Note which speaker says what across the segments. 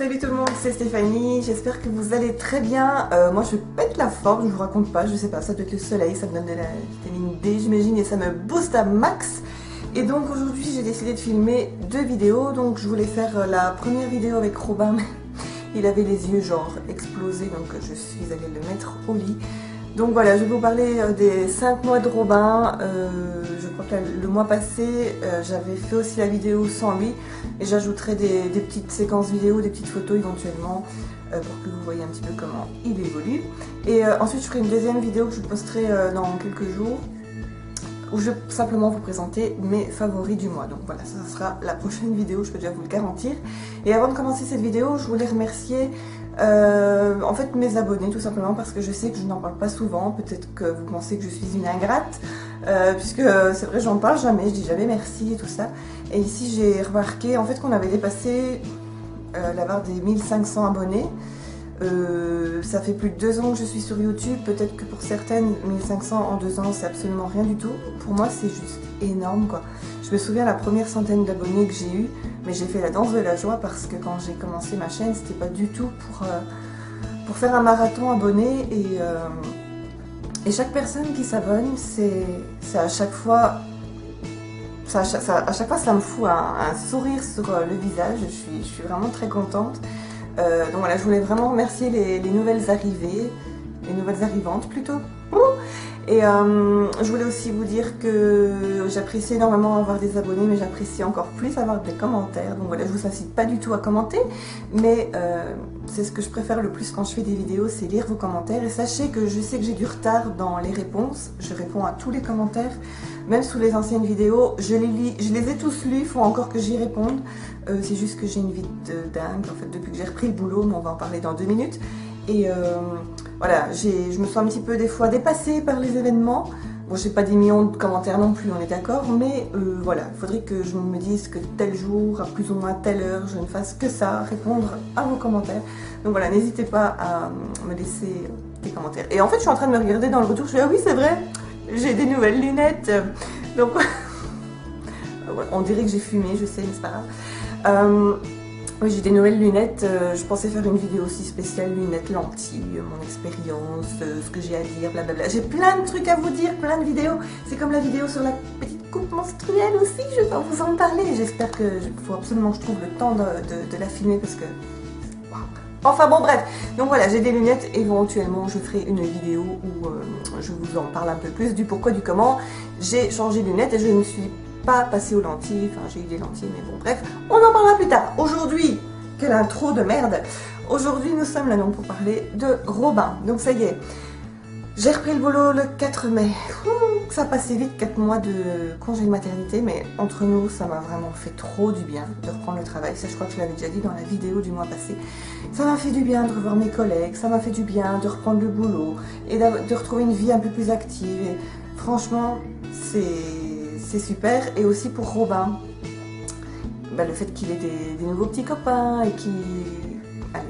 Speaker 1: Salut tout le monde, c'est Stéphanie, j'espère que vous allez très bien. Moi je pète la forme, je vous raconte pas, je sais pas, ça doit être le soleil, ça me donne de la vitamine D j'imagine et ça me booste à max. Et donc aujourd'hui j'ai décidé de filmer 2 vidéos, donc je voulais faire la première vidéo avec Robin, mais il avait les yeux genre explosés donc je suis allée le mettre au lit. Donc voilà, je vais vous parler des 5 mois de Robin. Je crois que le mois passé, j'avais fait aussi la vidéo sans lui. Et j'ajouterai des petites séquences vidéo, des petites photos éventuellement, pour que vous voyez un petit peu comment il évolue. Et ensuite, je ferai une deuxième vidéo que je posterai dans quelques jours, où je vais simplement vous présenter mes favoris du mois. Donc voilà, ça sera la prochaine vidéo, je peux déjà vous le garantir. Et avant de commencer cette vidéo, je voulais remercier en fait mes abonnés, tout simplement parce que je sais que je n'en parle pas souvent. Peut-être que vous pensez que je suis une ingrate, puisque c'est vrai, j'en parle jamais, je dis jamais merci et tout ça. Et ici j'ai remarqué en fait qu'on avait dépassé la barre des 1500 abonnés. Ça fait plus de 2 ans que je suis sur YouTube, peut-être que pour certaines 1500 en 2 ans c'est absolument rien du tout. Pour moi c'est juste énorme quoi. Je me souviens la première centaine d'abonnés que j'ai eu, mais j'ai fait la danse de la joie parce que quand j'ai commencé ma chaîne c'était pas du tout pour faire un marathon abonné et chaque personne qui s'abonne c'est à chaque fois... à chaque fois ça me fout un sourire sur le visage, je suis vraiment très contente. Donc voilà, je voulais vraiment remercier les nouvelles arrivées, les nouvelles arrivantes plutôt. Et je voulais aussi vous dire que j'apprécie énormément avoir des abonnés, mais j'apprécie encore plus avoir des commentaires. Donc voilà, je vous incite pas du tout à commenter, mais c'est ce que je préfère le plus quand je fais des vidéos, c'est lire vos commentaires. Et sachez que je sais que j'ai du retard dans les réponses, je réponds à tous les commentaires, même sous les anciennes vidéos, je les lis, je les ai tous lus, il faut encore que j'y réponde. C'est juste que j'ai une vie de dingue, en fait, depuis que j'ai repris le boulot, mais on va en parler dans 2 minutes. Et voilà, je me sens un petit peu des fois dépassée par les événements. Bon, j'ai pas des millions de commentaires non plus, on est d'accord, mais voilà, il faudrait que je me dise que tel jour, à plus ou moins telle heure, je ne fasse que ça, répondre à vos commentaires. Donc voilà, n'hésitez pas à me laisser des commentaires. Et en fait, je suis en train de me regarder dans le retour, je fais ah oui, c'est vrai, j'ai des nouvelles lunettes. Donc on dirait que j'ai fumé, je sais, mais c'est pas grave. Oui, j'ai des nouvelles lunettes, je pensais faire une vidéo aussi spéciale lunettes, lentilles, mon expérience, ce que j'ai à dire, blablabla. J'ai plein de trucs à vous dire, plein de vidéos. C'est comme la vidéo sur la petite coupe menstruelle aussi, je vais vous en parler. J'espère que faut absolument que je trouve le temps de la filmer parce que... Wow. Enfin bon, bref. Donc voilà, j'ai des lunettes, éventuellement je ferai une vidéo où je vous en parle un peu plus du pourquoi, du comment. J'ai changé de lunettes et je ne suis pas passé aux lentilles, enfin j'ai eu des lentilles mais bon bref, on en parlera plus tard. Aujourd'hui, quelle intro de merde. Aujourd'hui nous sommes là donc pour parler de Robin. Donc ça y est, j'ai repris le boulot le 4 mai. Ça a passé vite, 4 mois de congé de maternité, mais entre nous ça m'a vraiment fait trop du bien de reprendre le travail. Ça je crois que je l'avais déjà dit dans la vidéo du mois passé. Ça m'a fait du bien de revoir mes collègues, ça m'a fait du bien de reprendre le boulot et de retrouver une vie un peu plus active. Et franchement c'est super. Et aussi pour Robin, bah, le fait qu'il ait des nouveaux petits copains et qu'il...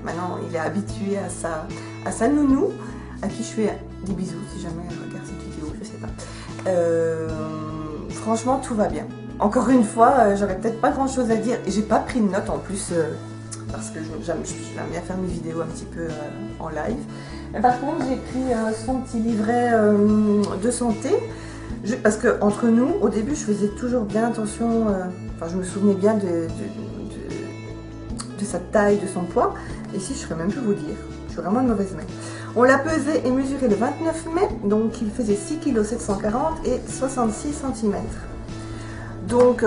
Speaker 1: Maintenant il est habitué à sa nounou, à qui je fais des bisous si jamais elle regarde cette vidéo, je sais pas. Franchement tout va bien. Encore une fois, j'aurais peut-être pas grand chose à dire et j'ai pas pris de notes en plus parce que j'aime bien faire mes vidéos un petit peu en live. Mais par contre j'ai pris son petit livret de santé. Parce que entre nous, au début, je faisais toujours bien attention, enfin je me souvenais bien de sa taille, de son poids. Et ici, je ne saurais même plus vous dire, je suis vraiment une mauvaise mère. On l'a pesé et mesuré le 29 mai, donc il faisait 6,740 kg et 66 cm. Donc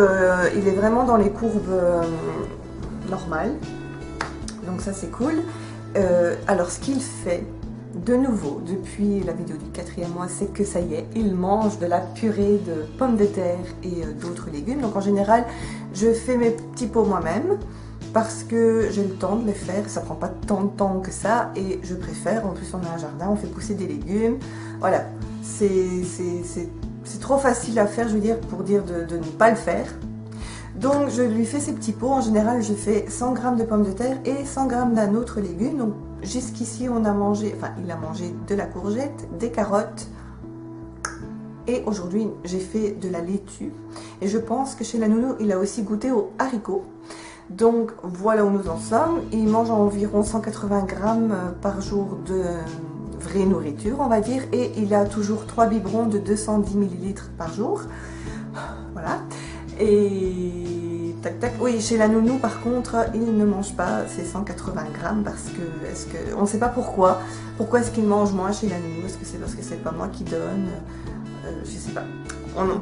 Speaker 1: il est vraiment dans les courbes normales, donc ça c'est cool. Alors ce qu'il fait... De nouveau, depuis la vidéo du 4e mois, c'est que ça y est, il mange de la purée de pommes de terre et d'autres légumes. Donc en général, je fais mes petits pots moi-même parce que j'ai le temps de les faire. Ça prend pas tant de temps que ça et je préfère. En plus, on a un jardin, on fait pousser des légumes. Voilà, c'est trop facile à faire, je veux dire, pour dire de ne pas le faire. Donc je lui fais ces petits pots. En général, je fais 100 g de pommes de terre et 100 g d'un autre légume. Donc jusqu'ici, on a mangé, enfin il a mangé de la courgette, des carottes et aujourd'hui j'ai fait de la laitue. Et je pense que chez la nounou, il a aussi goûté aux haricots. Donc voilà où nous en sommes. Il mange environ 180 grammes par jour de vraie nourriture, on va dire, et il a toujours 3 biberons de 210 millilitres par jour. Voilà. Et tac tac. Oui, chez la nounou par contre, il ne mange pas ces 180 grammes parce que on ne sait pas pourquoi. Pourquoi est-ce qu'il mange moins chez la nounou? Est-ce que c'est parce que c'est pas moi qui donne? Je sais pas.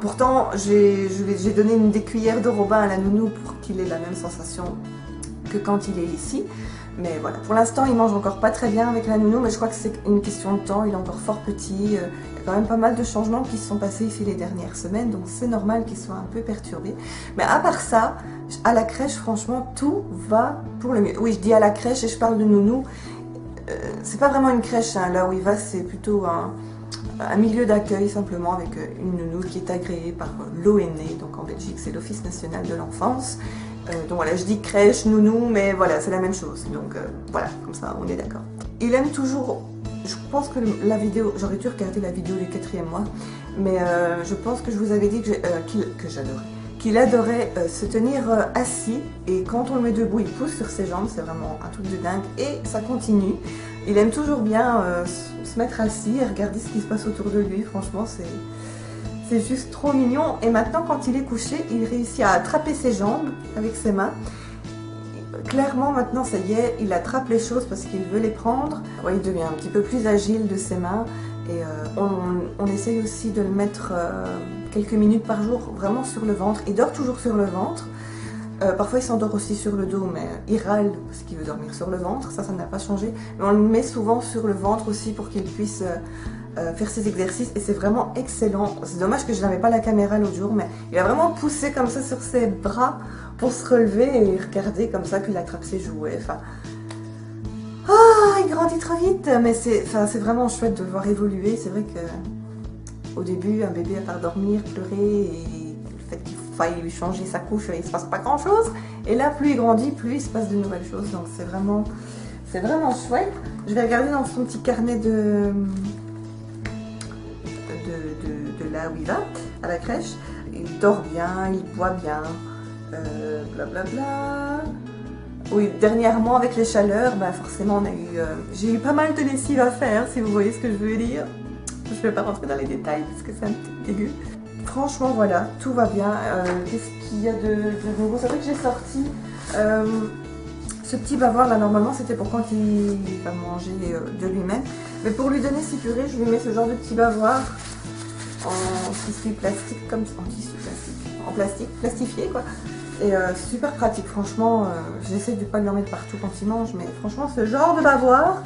Speaker 1: Pourtant, j'ai donné une des cuillères de Robin à la nounou pour qu'il ait la même sensation que quand il est ici. Mais voilà, pour l'instant, il mange encore pas très bien avec la nounou, mais je crois que c'est une question de temps. Il est encore fort petit. Il y a quand même pas mal de changements qui se sont passés ici les dernières semaines, donc c'est normal qu'il soit un peu perturbé. Mais à part ça, à la crèche, franchement, tout va pour le mieux. Oui, je dis à la crèche et je parle de nounou. C'est pas vraiment une crèche, hein. Là où il va, c'est plutôt un milieu d'accueil simplement avec une nounou qui est agréée par l'ONE, donc en Belgique c'est l'Office National de l'Enfance. Donc voilà, je dis crèche, nounou, mais voilà, c'est la même chose. Donc voilà, comme ça on est d'accord. Il aime toujours, je pense que la vidéo, j'aurais dû regarder la vidéo du 4e mois, mais je pense que je vous avais dit qu'il adorait se tenir assis, et quand on le met debout, il pousse sur ses jambes, c'est vraiment un truc de dingue, et ça continue. Il aime toujours bien se mettre assis et regarder ce qui se passe autour de lui, franchement c'est juste trop mignon. Et maintenant quand il est couché, il réussit à attraper ses jambes avec ses mains. Clairement maintenant ça y est, il attrape les choses parce qu'il veut les prendre. Ouais, il devient un petit peu plus agile de ses mains, et on essaye aussi de le mettre quelques minutes par jour vraiment sur le ventre. Il dort toujours sur le ventre. Parfois il s'endort aussi sur le dos, mais il râle parce qu'il veut dormir sur le ventre, ça n'a pas changé. Mais on le met souvent sur le ventre aussi pour qu'il puisse faire ses exercices, et c'est vraiment excellent. C'est dommage que je n'avais pas la caméra l'autre jour, mais il a vraiment poussé comme ça sur ses bras pour se relever et regarder comme ça qu'il attrape ses jouets. Enfin, il grandit trop vite, mais c'est vraiment chouette de le voir évoluer. C'est vrai que au début, un bébé à part dormir, pleurer, et le fait qu'il faille lui changer sa couche, il se passe pas grand chose. Et là, plus il grandit, plus il se passe de nouvelles choses. Donc c'est vraiment chouette. Je vais regarder dans son petit carnet de là où il va, à la crèche. Il dort bien, il boit bien, blablabla. Oui, dernièrement avec les chaleurs, bah forcément j'ai eu pas mal de lessive à faire, si vous voyez ce que je veux dire. Je ne vais pas rentrer dans les détails parce que c'est un petit dégueu. Franchement voilà, tout va bien. Qu'est-ce qu'il y a de nouveau? C'est vrai que j'ai sorti ce petit bavoir là. Normalement c'était pour quand il va manger de lui-même, mais pour lui donner ses purées, je lui mets ce genre de petit bavoir en tissu plastique, comme en plastique plastifié quoi. Et super pratique, franchement. J'essaie de ne pas lui en mettre partout quand il mange, mais franchement ce genre de bavoir,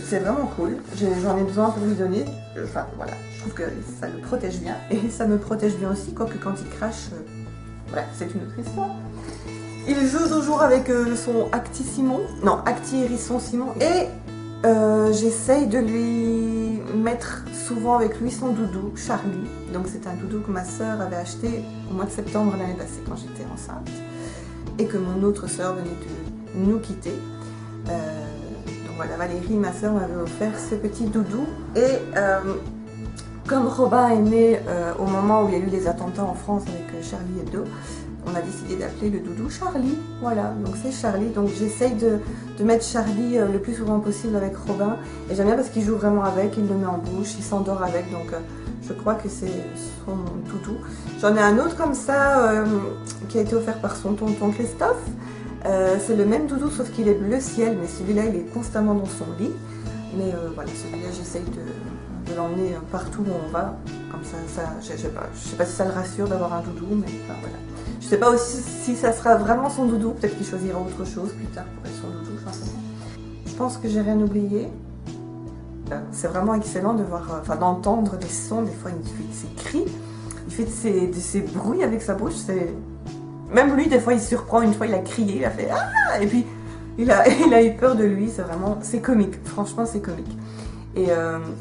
Speaker 1: c'est vraiment cool. J'en ai besoin pour lui donner. Enfin voilà, je trouve que ça le protège bien, et ça me protège bien aussi, quoique quand il crache, voilà, c'est une autre histoire. Il joue toujours avec son Acti-Simon, non, Acti-Hérisson Simon, et j'essaye de lui mettre souvent avec lui son doudou, Charlie. Donc c'est un doudou que ma soeur avait acheté au mois de septembre l'année passée quand j'étais enceinte, et que mon autre soeur venait de nous quitter. Donc voilà, Valérie, ma soeur, m'avait offert ce petit doudou, et comme Robin est né au moment où il y a eu les attentats en France avec Charlie Hebdo, on a décidé d'appeler le doudou Charlie. Voilà, donc c'est Charlie. Donc j'essaye de mettre Charlie le plus souvent possible avec Robin. Et j'aime bien parce qu'il joue vraiment avec, il le met en bouche, il s'endort avec. Donc je crois que c'est son doudou. J'en ai un autre comme ça qui a été offert par son tonton Christophe. C'est le même doudou sauf qu'il est bleu ciel, mais celui-là il est constamment dans son lit. Mais voilà, celui-là j'essaye de l'emmener partout où on va. Comme ça je sais pas si ça le rassure d'avoir un doudou, mais enfin, voilà. Je sais pas aussi si ça sera vraiment son doudou, peut-être qu'il choisira autre chose plus tard pour être son doudou, j'en sais pas. Je pense que j'ai rien oublié. C'est vraiment excellent de voir, d'entendre des sons. Des fois il fait de ses cris, il fait de ses bruits avec sa bouche. Même lui des fois il se surprend. Une fois il a crié, il a fait ah, et puis il a eu peur de lui. C'est comique, franchement c'est comique. Et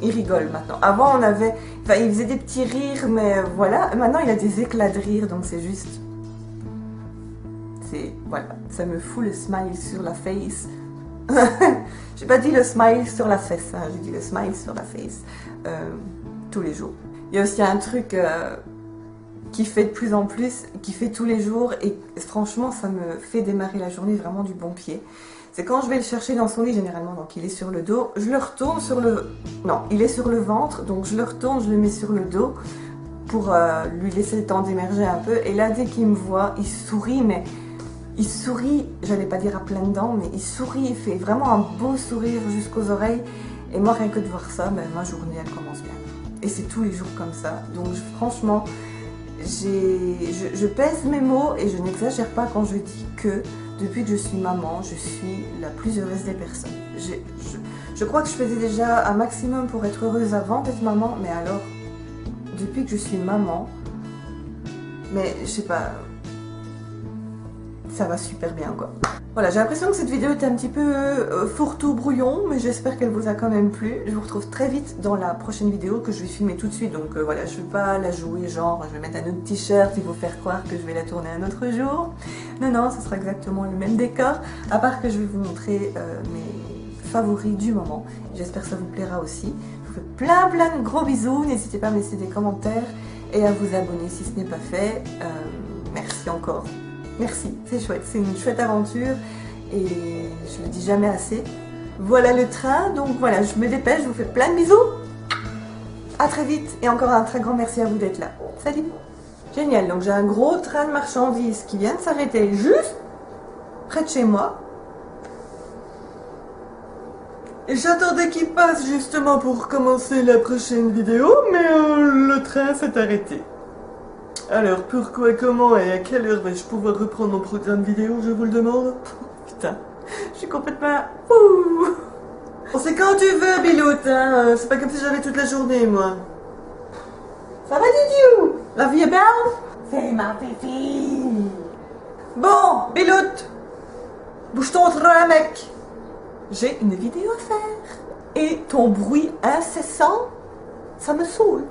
Speaker 1: il rigole maintenant. Avant il faisait des petits rires, mais voilà. Maintenant il a des éclats de rire, donc c'est juste... Voilà, ça me fout le smile sur la face. J'ai pas dit le smile sur la fesse, hein, j'ai dit le smile sur la face tous les jours. Il y a aussi un truc qui fait de plus en plus, qui fait tous les jours, et franchement ça me fait démarrer la journée vraiment du bon pied. C'est quand je vais le chercher dans son lit généralement, donc il est sur le dos, je le retourne sur le... Non, il est sur le ventre, donc je le retourne, je le mets sur le dos pour lui laisser le temps d'émerger un peu. Et là, dès qu'il me voit, il sourit, mais il sourit, j'allais pas dire à pleines dents, mais il sourit, il fait vraiment un beau sourire jusqu'aux oreilles. Et moi, rien que de voir ça, ben, ma journée, elle commence bien. Et c'est tous les jours comme ça. Donc franchement, je pèse mes mots et je n'exagère pas quand je dis que depuis que je suis maman, je suis la plus heureuse des personnes. Je crois que je faisais déjà un maximum pour être heureuse avant d'être maman, mais alors, depuis que je suis maman, mais je sais pas, ça va super bien quoi. Voilà, j'ai l'impression que cette vidéo était un petit peu fourre-tout brouillon, mais j'espère qu'elle vous a quand même plu. Je vous retrouve très vite dans la prochaine vidéo que je vais filmer tout de suite, donc voilà, je vais pas la jouer genre, je vais mettre un autre t-shirt et vous faire croire que je vais la tourner un autre jour. Non, non, ce sera exactement le même décor, à part que je vais vous montrer mes favoris du moment. J'espère que ça vous plaira aussi. Je vous fais plein de gros bisous, n'hésitez pas à me laisser des commentaires et à vous abonner si ce n'est pas fait. Merci encore. Merci, c'est chouette, c'est une chouette aventure et je le dis jamais assez. Voilà le train, donc voilà, je me dépêche, je vous fais plein de bisous. À très vite et encore un très grand merci à vous d'être là. Salut. Génial, donc j'ai un gros train de marchandises qui vient de s'arrêter juste près de chez moi. Et j'attendais qu'il passe justement pour commencer la prochaine vidéo, mais le train s'est arrêté. Alors, pourquoi, comment et à quelle heure vais-je pouvoir reprendre mon programme vidéo, je vous le demande? Putain, je suis complètement... Ouh. Bon, c'est quand tu veux, Biloute, hein. C'est pas comme si j'avais toute la journée, moi. Ça va, Didiou? La vie est belle? C'est ma fifi. Bon, Biloute, bouge ton train, mec. J'ai une vidéo à faire. Et ton bruit incessant, ça me saoule.